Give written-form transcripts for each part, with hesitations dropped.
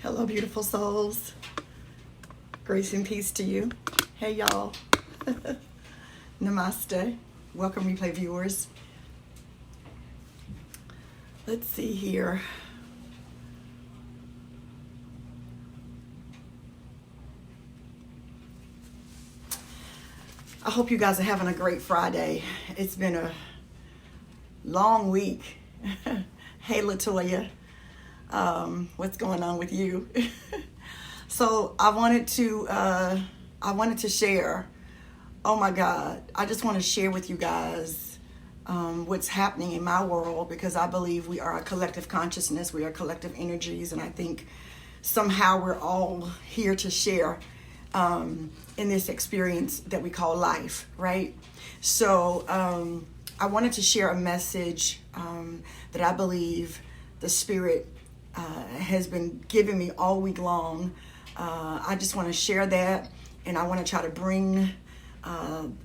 Hello, beautiful souls. Grace and peace to you. Hey, y'all. Namaste. Welcome, replay viewers. Let's see here. I hope you guys are having a great Friday. It's been a long week. Hey, Latoya. What's going on with you? So I wanted to share. Oh my God. I just want to share with you guys what's happening in my world, because I believe we are a collective consciousness. We are collective energies. And I think somehow we're all here to share in this experience that we call life, right? So I wanted to share a message that I believe the Spirit has been giving me all week long. I just want to share that, and I want to try to bring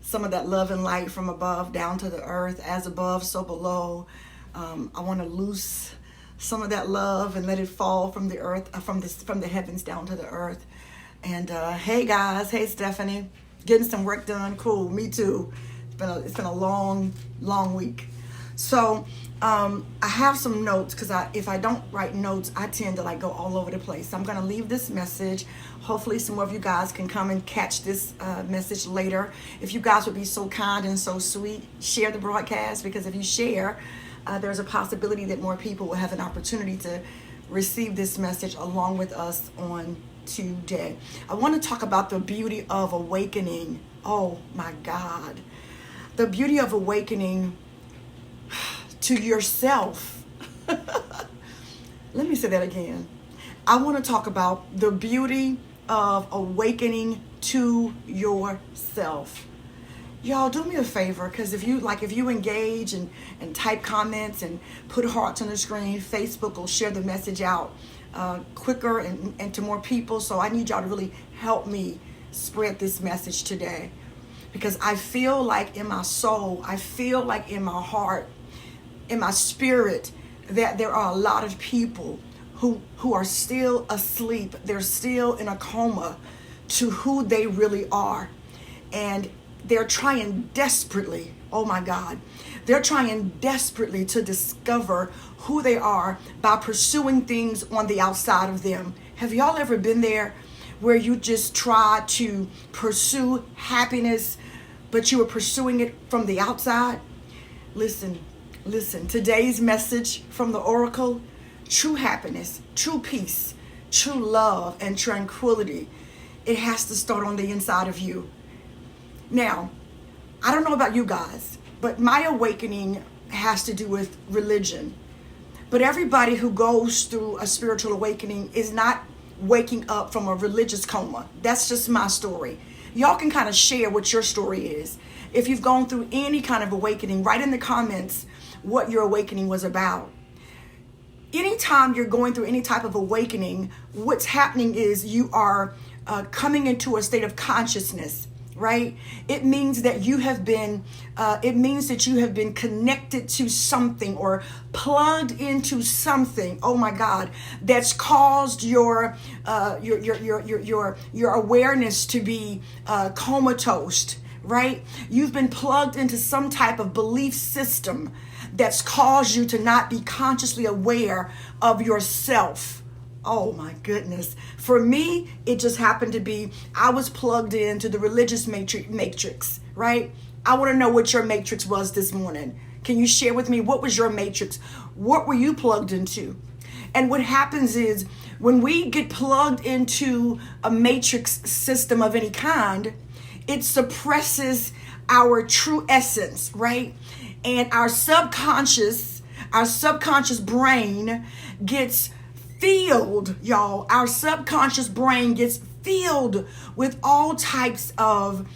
some of that love and light from above down to the earth, as above, so below. I want to loose some of that love and let it fall from the earth, from the heavens down to the earth. And hey guys, hey Stephanie, getting some work done. Cool, me too. It's been a long week. So I have some notes, because if I don't write notes, I tend to go all over the place. So I'm going to leave this message. Hopefully some more of you guys can come and catch this message later. If you guys would be so kind and so sweet, share the broadcast, because if you share, there's a possibility that more people will have an opportunity to receive this message along with us on today. I want to talk about the beauty of awakening. Oh my God. The beauty of awakening to yourself. Let me say that again. I want to talk about the beauty of awakening to yourself. Y'all, do me a favor, because if you engage and type comments and put hearts on the screen, Facebook will share the message out quicker and to more people. So I need y'all to really help me spread this message today, because I feel like in my soul, I feel like in my heart, in my spirit, that there are a lot of people who are still asleep. They're still in a coma to who they really are. And they're trying desperately, oh my God, they're trying desperately to discover who they are by pursuing things on the outside of them. Have y'all ever been there, where you just try to pursue happiness, but you were pursuing it from the outside? Listen, today's message from the Oracle: true happiness, true peace, true love, and tranquility, it has to start on the inside of you. Now, I don't know about you guys, but my awakening has to do with religion. But everybody who goes through a spiritual awakening is not waking up from a religious coma. That's just my story. Y'all can kind of share what your story is. If you've gone through any kind of awakening, write in the comments what your awakening was about. Anytime you're going through any type of awakening, what's happening is you are coming into a state of consciousness, right? It means that you have been connected to something, or plugged into something. Oh my God, that's caused your awareness to be comatose, right? You've been plugged into some type of belief system that's caused you to not be consciously aware of yourself. Oh my goodness. For me, it just happened to be, I was plugged into the religious matrix, right? I want to know what your matrix was this morning. Can you share with me, what was your matrix? What were you plugged into? And what happens is, when we get plugged into a matrix system of any kind, it suppresses our true essence, right? And our subconscious brain gets filled, y'all. Our subconscious brain gets filled with all types of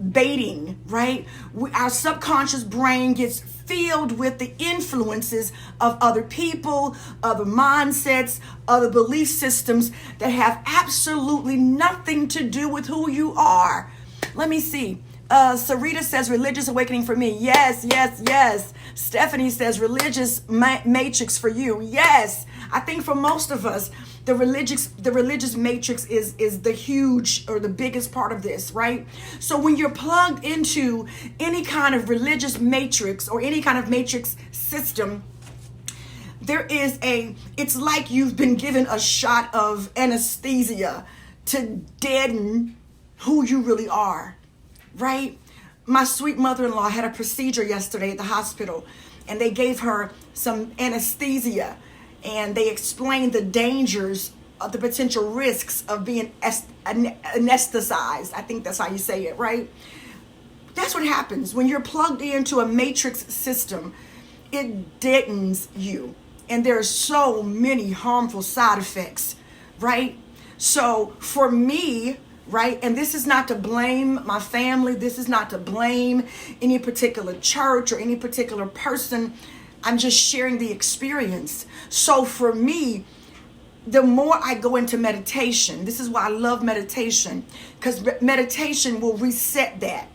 baiting, right? Our subconscious brain gets filled with the influences of other people, other mindsets, other belief systems that have absolutely nothing to do with who you are. Let me see. Sarita says religious awakening for me. Yes, yes, yes. Stephanie says religious matrix for you. Yes, I think for most of us, the religious matrix is the huge or the biggest part of this, right? So when you're plugged into any kind of religious matrix or any kind of matrix system, it's like you've been given a shot of anesthesia to deaden who you really are, right? My sweet mother-in-law had a procedure yesterday at the hospital, and they gave her some anesthesia, and they explained the dangers of the potential risks of being anesthetized. I think that's how you say it, right? That's what happens when you're plugged into a matrix system. It deadens you, and there are so many harmful side effects, right? So for me, right, and this is not to blame my family, this is not to blame any particular church or any particular person, I'm just sharing the experience. So for me, the more I go into meditation, this is why I love meditation, because meditation will reset that.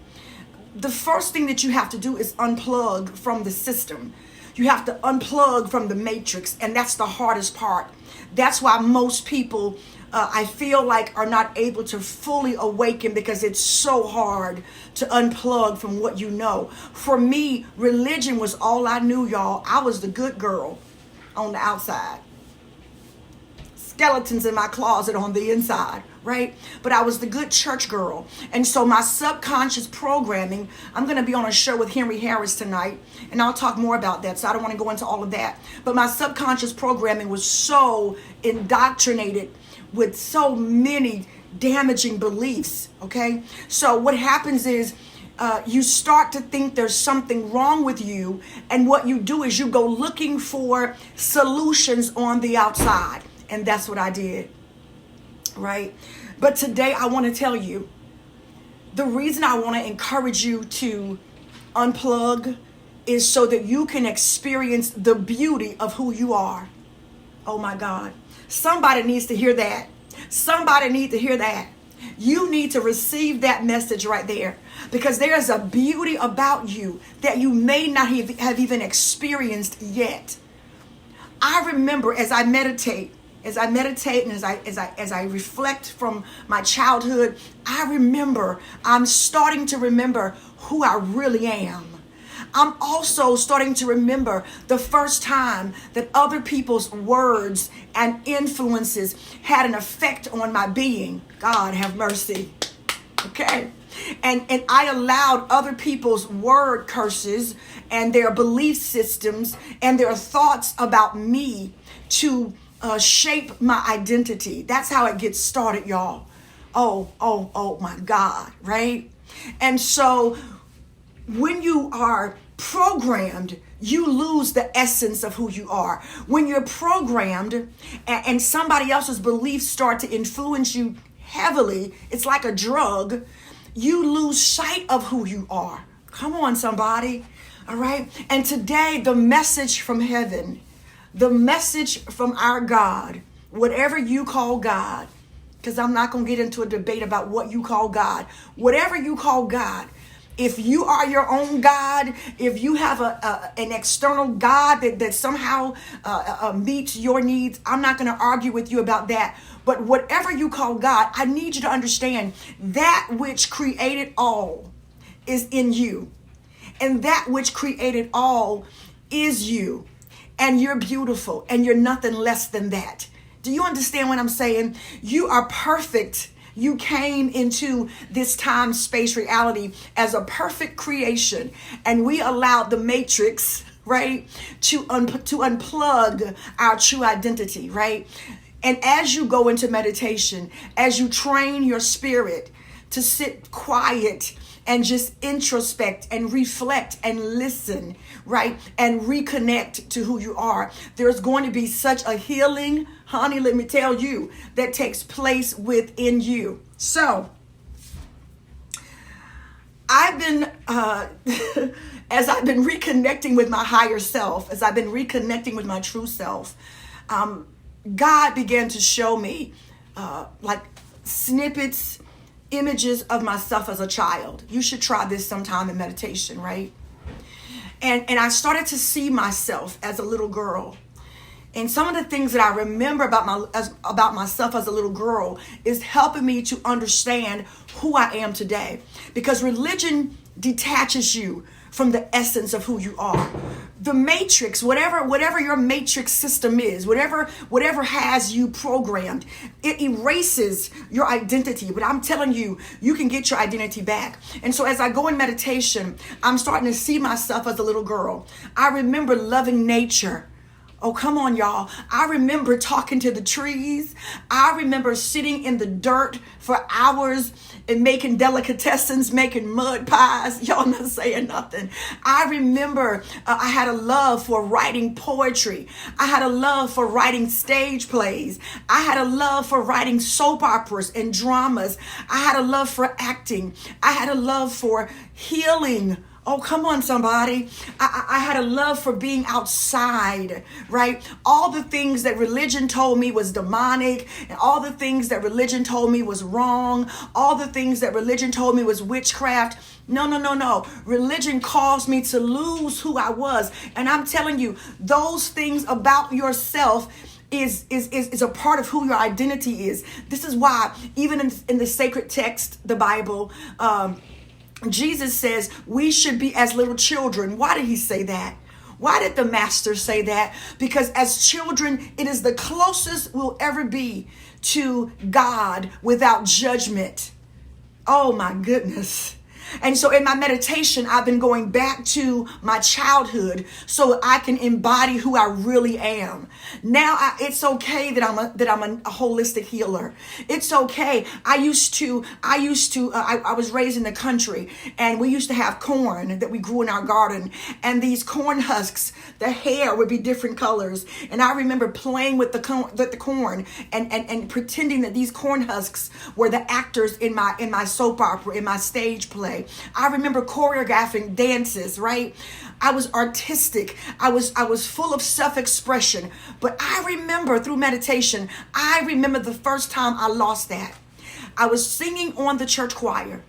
The first thing that you have to do is unplug from the system. You have to unplug from the matrix, and that's the hardest part. That's why most people, I feel like, are not able to fully awaken, because it's so hard to unplug from what you know. For me, religion was all I knew, y'all. I was the good girl on the outside. Skeletons in my closet on the inside, right? But I was the good church girl. And so my subconscious programming, I'm going to be on a show with Henry Harris tonight, and I'll talk more about that, so I don't want to go into all of that. But my subconscious programming was so indoctrinated with so many damaging beliefs, okay? So what happens is you start to think there's something wrong with you, and what you do is you go looking for solutions on the outside. And that's what I did, right? But today I want to tell you, the reason I want to encourage you to unplug is so that you can experience the beauty of who you are. Oh my God. Somebody needs to hear that. Somebody needs to hear that. You need to receive that message right there, because there's a beauty about you that you may not have even experienced yet. I remember as I meditate and as I reflect from my childhood, I'm starting to remember who I really am. I'm also starting to remember the first time that other people's words and influences had an effect on my being. God have mercy. Okay. And I allowed other people's word curses and their belief systems and their thoughts about me to shape my identity. That's how it gets started, y'all. Oh my God, right? And so when you are programmed, you lose the essence of who you are. When you're programmed and somebody else's beliefs start to influence you heavily, it's like a drug, you lose sight of who you are. Come on, somebody. All right. And today, the message from heaven, the message from our God, whatever you call God, because I'm not going to get into a debate about what you call God, whatever you call God. If you are your own God, if you have an external God that somehow meets your needs, I'm not going to argue with you about that. But whatever you call God, I need you to understand that which created all is in you. And that which created all is you. And you're beautiful, and you're nothing less than that. Do you understand what I'm saying? You are perfect. You came into this time, space, reality as a perfect creation, and we allowed the matrix, right, to unplug our true identity, right? And as you go into meditation, as you train your spirit to sit quiet and just introspect and reflect and listen, right? And reconnect to who you are, there's going to be such a healing, honey, let me tell you, that takes place within you. So, I've been, as I've been reconnecting with my higher self, as I've been reconnecting with my true self, God began to show me like snippets, images of myself as a child. You should try this sometime in meditation, right? And I started to see myself as a little girl. And some of the things that I remember about myself as a little girl is helping me to understand who I am today. Because religion detaches you from the essence of who you are. The matrix, whatever your matrix system is, whatever has you programmed, it erases your identity. But I'm telling you, you can get your identity back. And so as I go in meditation, I'm starting to see myself as a little girl. I remember loving nature. Oh, come on, y'all. I remember talking to the trees. I remember sitting in the dirt for hours and making delicatessens, making mud pies. Y'all not saying nothing. I remember I had a love for writing poetry. I had a love for writing stage plays. I had a love for writing soap operas and dramas. I had a love for acting. I had a love for healing. Oh, come on, somebody. I had a love for being outside, right? All the things that religion told me was demonic, and all the things that religion told me was wrong, all the things that religion told me was witchcraft. No. Religion caused me to lose who I was. And I'm telling you, those things about yourself is a part of who your identity is. This is why even in the sacred text, the Bible, Jesus says we should be as little children. Why did he say that? Why did the master say that? Because as children, it is the closest we'll ever be to God without judgment. Oh my goodness. And so in my meditation, I've been going back to my childhood so I can embody who I really am. Now it's okay that I'm a holistic healer. It's okay. I was raised in the country, and we used to have corn that we grew in our garden, and these corn husks, the hair would be different colors. And I remember playing with the corn and pretending that these corn husks were the actors in my soap opera, in my stage play. I remember choreographing dances, right? I was artistic. I was full of self-expression. But I remember through meditation, the first time I lost that. I was singing on the church choir,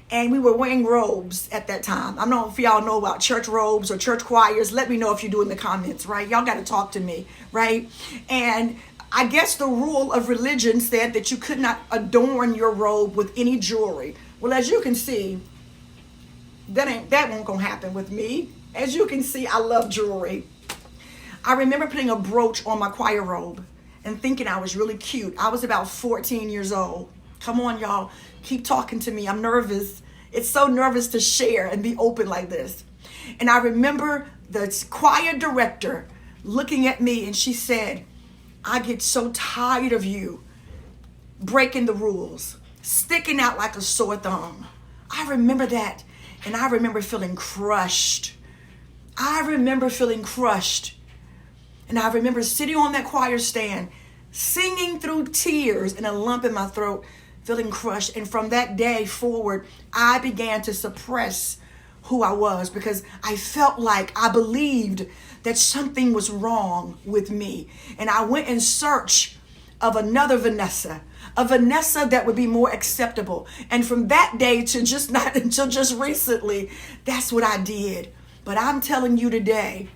and we were wearing robes at that time. I don't know if y'all know about church robes or church choirs. Let me know if you do in the comments, right? Y'all got to talk to me, right? And I guess the rule of religion said that you could not adorn your robe with any jewelry. Well, as you can see, that won't gonna happen with me. As you can see, I love jewelry. I remember putting a brooch on my choir robe and thinking I was really cute. I was about 14 years old. Come on, y'all. Keep talking to me. I'm nervous. It's so nervous to share and be open like this. And I remember the choir director looking at me, and she said, I get so tired of you breaking the rules, sticking out like a sore thumb. I remember that, and I remember feeling crushed. And I remember sitting on that choir stand, singing through tears and a lump in my throat, feeling crushed. And from that day forward, I began to suppress who I was because I felt like I believed that something was wrong with me. And I went in search of another Vanessa, a Vanessa that would be more acceptable. And from that day to until just recently, that's what I did. But I'm telling you today,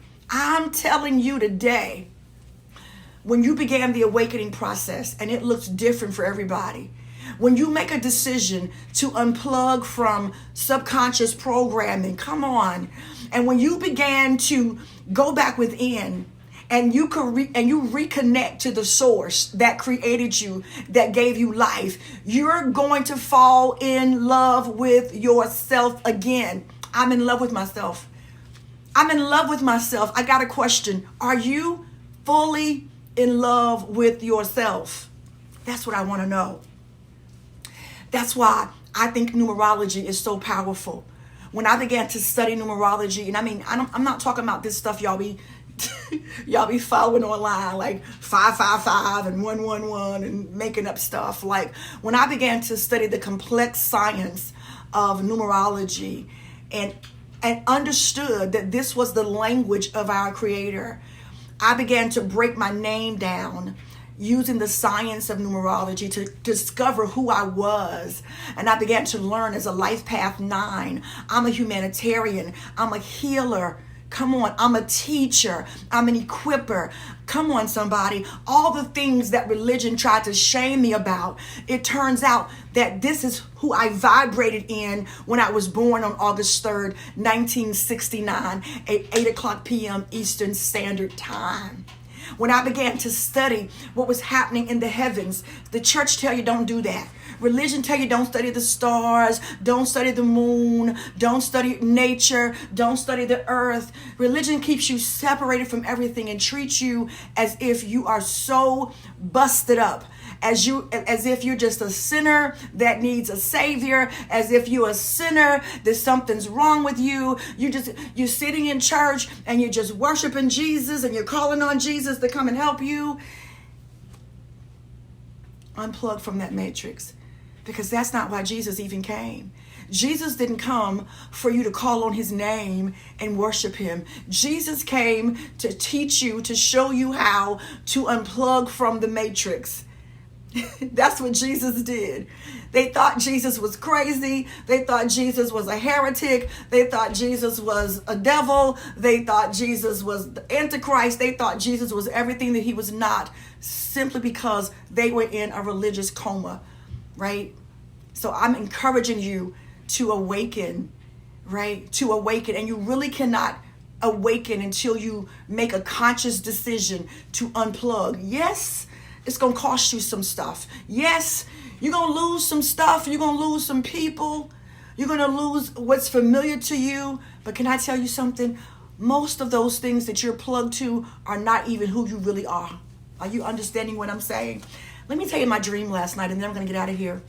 when you began the awakening process, and it looks different for everybody, when you make a decision to unplug from subconscious programming, come on, and when you began to go back within, and you reconnect to the source that created you, that gave you life, you're going to fall in love with yourself again. I'm in love with myself. I got a question. Are you fully in love with yourself? That's what I want to know. That's why I think numerology is so powerful. When I began to study numerology, and I'm not talking about this stuff y'all be following online, like 555 and 111 and making up stuff. Like when I began to study the complex science of numerology and understood that this was the language of our Creator, I began to break my name down using the science of numerology to discover who I was. And I began to learn as a Life Path 9. I'm a humanitarian. I'm a healer. Come on, I'm a teacher. I'm an equiper. Come on, somebody. All the things that religion tried to shame me about, it turns out that this is who I vibrated in when I was born on August 3rd, 1969, at 8 o'clock p.m. Eastern Standard Time. When I began to study what was happening in the heavens, the church tell you don't do that. Religion tell you don't study the stars, don't study the moon, don't study nature, don't study the earth. Religion keeps you separated from everything and treats you as if you are so busted up, as if you're just a sinner that needs a savior, as if you're a sinner, that something's wrong with you. You're sitting in church and you're just worshiping Jesus and you're calling on Jesus to come and help you. Unplug from that matrix, because that's not why Jesus even came. Jesus didn't come for you to call on his name and worship him. Jesus came to teach you, to show you how to unplug from the matrix. That's what Jesus did. They thought Jesus was crazy. They thought Jesus was a heretic. They thought Jesus was a devil. They thought Jesus was the Antichrist. They thought Jesus was everything that he was not, simply because they were in a religious coma, right? So I'm encouraging you to awaken, right? To awaken. And you really cannot awaken until you make a conscious decision to unplug. Yes, it's going to cost you some stuff. Yes, you're going to lose some stuff. You're going to lose some people. You're going to lose what's familiar to you. But can I tell you something? Most of those things that you're plugged to are not even who you really are. Are you understanding what I'm saying? Let me tell you my dream last night, and then I'm going to get out of here.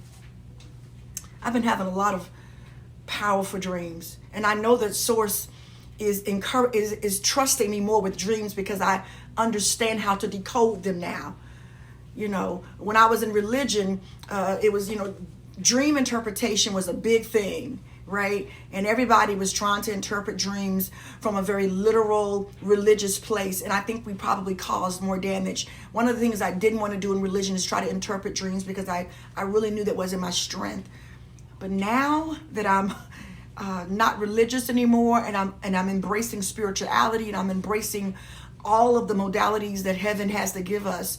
I've been having a lot of powerful dreams. And I know that Source is trusting me more with dreams because I understand how to decode them now. You know, when I was in religion, it was, dream interpretation was a big thing, right? And everybody was trying to interpret dreams from a very literal religious place. And I think we probably caused more damage. One of the things I didn't want to do in religion is try to interpret dreams, because I really knew that wasn't my strength. But now that I'm not religious anymore, and I'm embracing spirituality, and I'm embracing all of the modalities that heaven has to give us,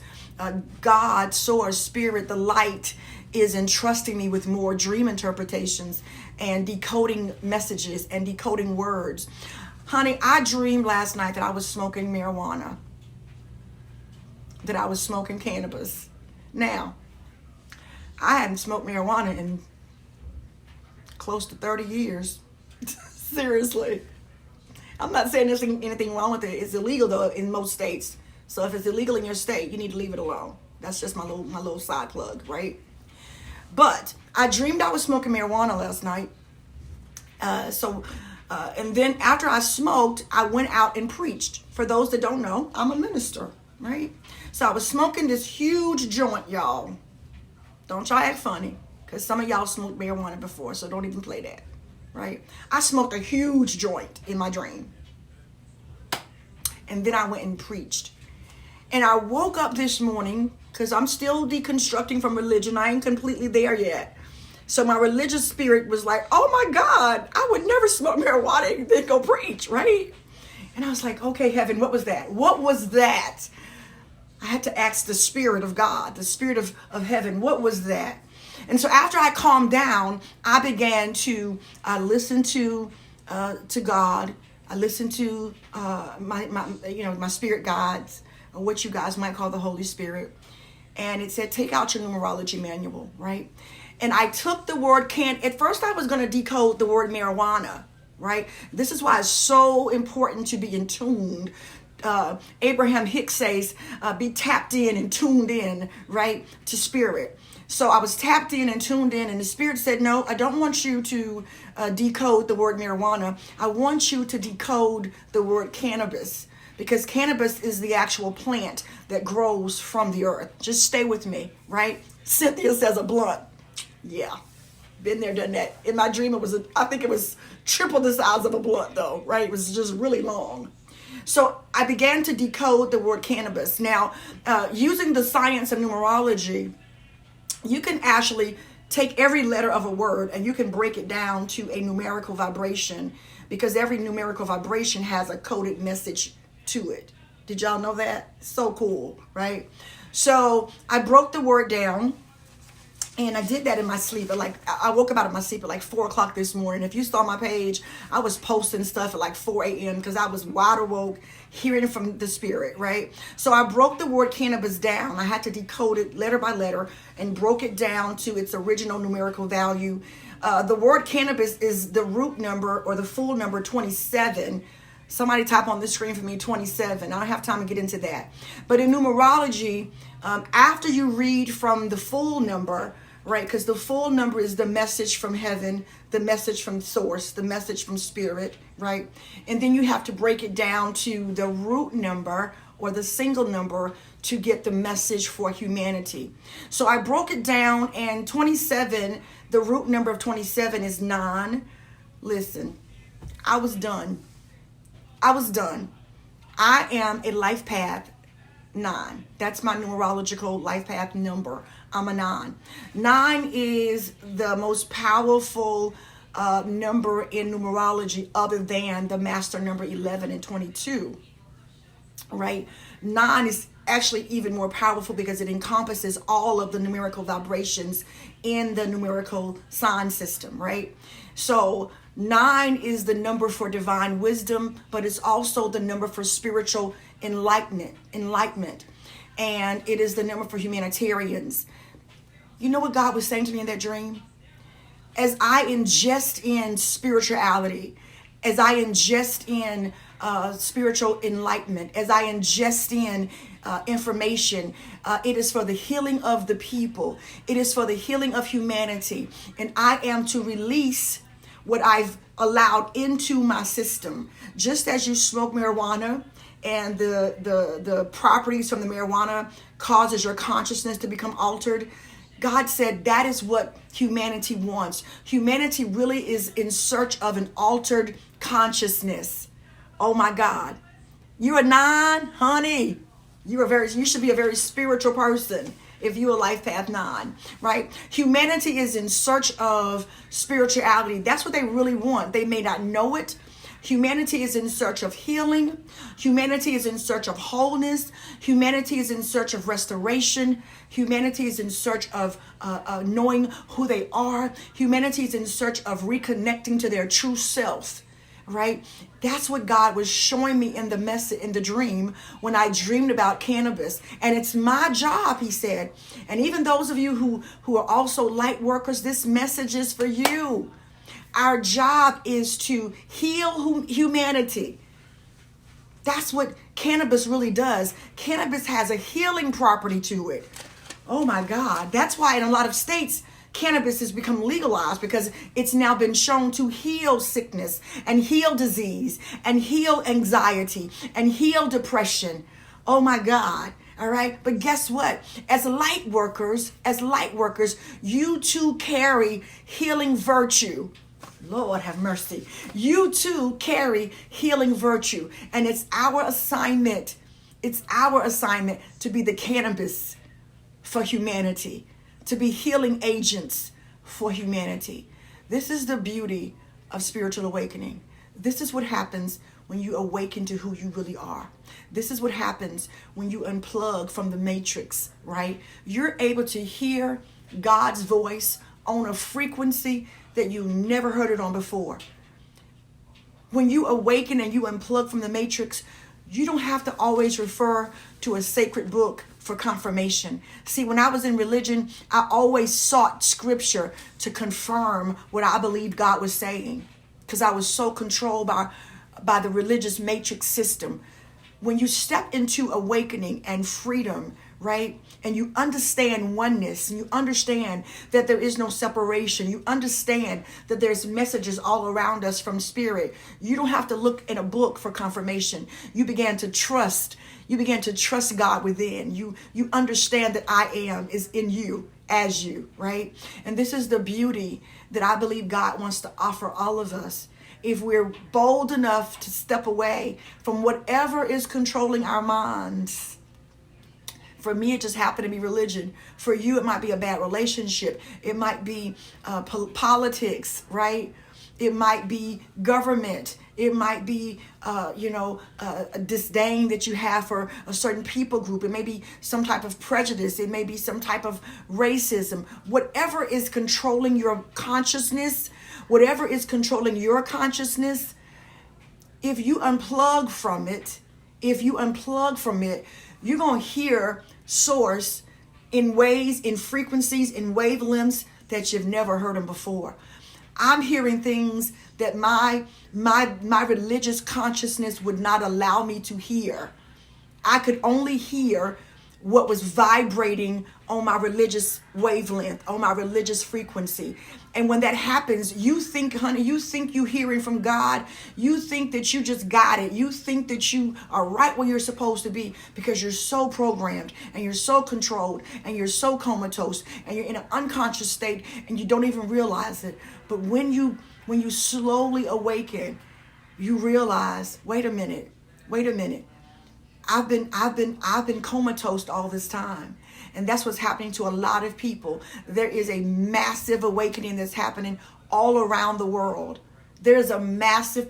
God, Source, Spirit, the light is entrusting me with more dream interpretations and decoding messages and decoding words. Honey, I dreamed last night that I was smoking marijuana, that I was smoking cannabis. Now, I hadn't smoked marijuana in close to 30 years. Seriously. I'm not saying there's anything wrong with it. It's illegal, though, in most states. So if it's illegal in your state, you need to leave it alone. That's just my little side plug, right? But I dreamed I was smoking marijuana last night. And then after I smoked, I went out and preached. For those that don't know, I'm a minister, right? So I was smoking this huge joint, y'all. Don't y'all act funny, because some of y'all smoked marijuana before, so don't even play that, right? I smoked a huge joint in my dream. And then I went and preached. And I woke up this morning, because I'm still deconstructing from religion. I ain't completely there yet. So my religious spirit was like, oh my God, I would never smoke marijuana and then go preach, right? And I was like, okay, heaven, what was that? What was that? I had to ask the Spirit of God, the Spirit of heaven, what was that? And so after I calmed down, I began to listen to God. I listened to my spirit guides, or what you guys might call the Holy Spirit. And it said, take out your numerology manual, right? And I took the word at first I was going to decode the word marijuana, right? This is why it's so important to be in tune. Abraham Hicks says, be tapped in and tuned in, right, to spirit. So I was tapped in and tuned in, and the Spirit said, no, I don't want you to decode the word marijuana. I want you to decode the word cannabis, because cannabis is the actual plant that grows from the earth. Just stay with me, right? Cynthia says a blunt. Yeah, been there, done that. In my dream, I think it was triple the size of a blunt, though, right? It was just really long. So I began to decode the word cannabis. Now, using the science of numerology, you can actually take every letter of a word and you can break it down to a numerical vibration because every numerical vibration has a coded message to it. Did y'all know that? So cool, right? So I broke the word down, and I did that in my sleep. I woke up out of my sleep at like 4 o'clock this morning. If you saw my page, I was posting stuff at like 4 a.m. because I was wide awake, hearing from the spirit, right? So I broke the word cannabis down. I had to decode it letter by letter and broke it down to its original numerical value. The word cannabis is the root number, or the full number, 27. Somebody type on the screen for me 27. I don't have time to get into that. But in numerology, after you read from the full number, right, because the full number is the message from heaven, the message from source, the message from spirit, right? And then you have to break it down to the root number, or the single number, to get the message for humanity. So I broke it down, and 27, the root number of 27 is 9. Listen, I was done. I am a life path 9. That's my numerological life path number. I'm a 9. 9 is the most powerful number in numerology, other than the master number 11 and 22, right? 9 is actually even more powerful because it encompasses all of the numerical vibrations in the numerical sign system, right? So 9 is the number for divine wisdom, but it's also the number for spiritual enlightenment. And it is the number for humanitarians. You know what God was saying to me in that dream? As I ingest in spirituality, as I ingest in spiritual enlightenment, as I ingest in information, it is for the healing of the people. It is for the healing of humanity. And I am to release what I've allowed into my system. Just as you smoke marijuana, and the properties from the marijuana causes your consciousness to become altered, God said that is what humanity wants. Humanity really is in search of an altered consciousness. Oh my God. You're a 9, honey. You should be a very spiritual person if you're a life path 9, right? Humanity is in search of spirituality. That's what they really want. They may not know it. Humanity is in search of healing. Humanity is in search of wholeness. Humanity is in search of restoration. Humanity is in search of knowing who they are. Humanity is in search of reconnecting to their true self, right? That's what God was showing me in the dream when I dreamed about cannabis. And it's my job, he said. And even those of you who are also light workers, this message is for you. Our job is to heal humanity. That's what cannabis really does. Cannabis has a healing property to it. Oh my God. That's why in a lot of states, cannabis has become legalized, because it's now been shown to heal sickness and heal disease and heal anxiety and heal depression. Oh my God. All right. But guess what? As light workers, you too carry healing virtue. Lord have mercy. You too carry healing virtue. And it's our assignment. It's our assignment to be the cannabis for humanity, to be healing agents for humanity. This is the beauty of spiritual awakening. This is what happens when you awaken to who you really are. This is what happens when you unplug from the matrix, right? You're able to hear God's voice on a frequency that you never heard it on before. When you awaken and you unplug from the matrix, you don't have to always refer to a sacred book for confirmation. See, when I was in religion, I always sought scripture to confirm what I believed God was saying, because I was so controlled by the religious matrix system. When you step into awakening and freedom, right? And you understand oneness, and you understand that there is no separation. You understand that there's messages all around us from spirit. You don't have to look in a book for confirmation. You began to trust. You began to trust God within. You understand that I am is in you as you, right? And this is the beauty that I believe God wants to offer all of us. If we're bold enough to step away from whatever is controlling our minds. For me, it just happened to be religion. For you, it might be a bad relationship. It might be politics, right? It might be government. It might be, a disdain that you have for a certain people group. It may be some type of prejudice. It may be some type of racism. Whatever is controlling your consciousness, if you unplug from it, you're going to hear source in ways, in frequencies, in wavelengths that you've never heard them before. I'm hearing things that my religious consciousness would not allow me to hear. I could only hear what was vibrating on my religious wavelength, on my religious frequency. And when that happens, you think, honey, you're hearing from God. You think that you just got it. You think that you are right where you're supposed to be because you're so programmed and you're so controlled and you're so comatose and you're in an unconscious state and you don't even realize it. But when you slowly awaken, you realize, wait a minute. I've been comatose all this time. And that's what's happening to a lot of people. There is a massive awakening that's happening all around the world.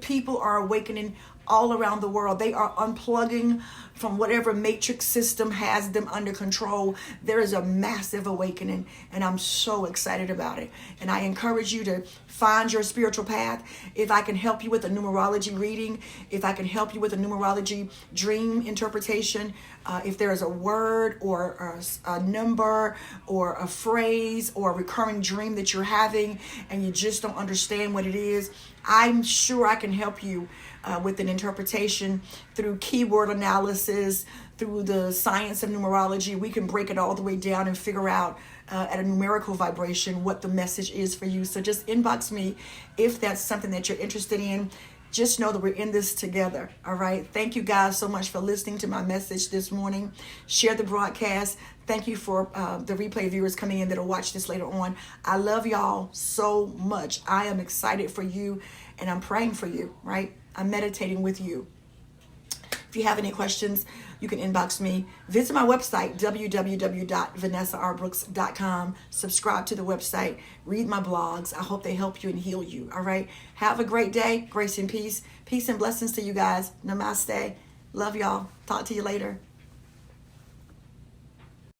People are awakening all around the world. They are unplugging from whatever matrix system has them under control. There is a massive awakening, and I'm so excited about it. And I encourage you to find your spiritual path. If I can help you with a numerology reading, if I can help you with a numerology dream interpretation, if there is a word or a number or a phrase or a recurring dream that you're having and you just don't understand what it is, I'm sure I can help you with an interpretation through keyword analysis, through the science of numerology. We can break it all the way down and figure out at a numerical vibration what the message is for you. So just inbox me if that's something that you're interested in. Just know that we're in this together. All right. Thank you guys so much for listening to my message this morning. Share the broadcast. Thank you for the replay viewers coming in that'll watch this later on. I love y'all so much. I am excited for you and I'm praying for you, right? I'm meditating with you. If you have any questions, you can inbox me. Visit my website, www.vanessaRbrooks.com. Subscribe to the website. Read my blogs. I hope they help you and heal you. All right. Have a great day. Grace and peace. Peace and blessings to you guys. Namaste. Love y'all. Talk to you later.